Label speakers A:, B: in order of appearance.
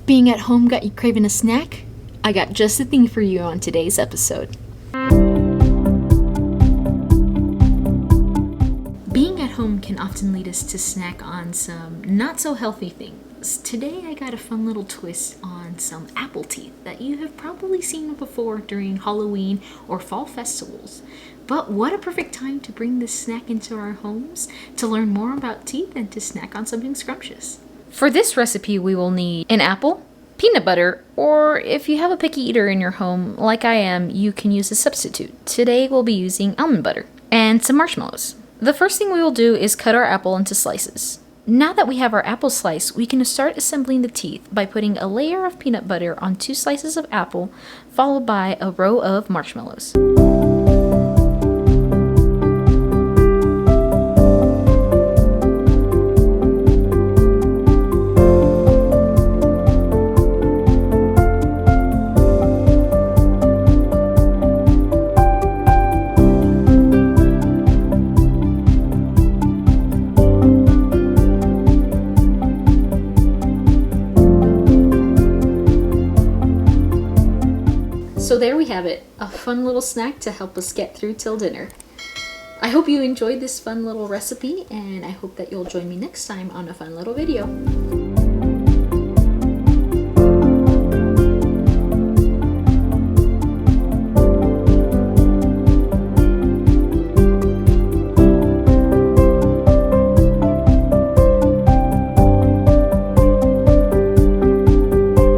A: Being at home got you craving a snack? I got just the thing for you on today's episode. Being at home can often lead us to snack on some not so healthy things. Today I got a fun little twist on some apple teeth that you have probably seen before during Halloween or fall festivals. But what a perfect time to bring this snack into our homes to learn more about teeth and to snack on something scrumptious. For this recipe, we will need an apple, peanut butter, or if you have a picky eater in your home, like I am, you can use a substitute. Today we'll be using almond butter and some marshmallows. The first thing we will do is cut our apple into slices. Now that we have our apple slice, we can start assembling the teeth by putting a layer of peanut butter on 2 slices of apple, followed by a row of marshmallows. So there we have it, a fun little snack to help us get through till dinner. I hope you enjoyed this fun little recipe, and I hope that you'll join me next time on a fun little video.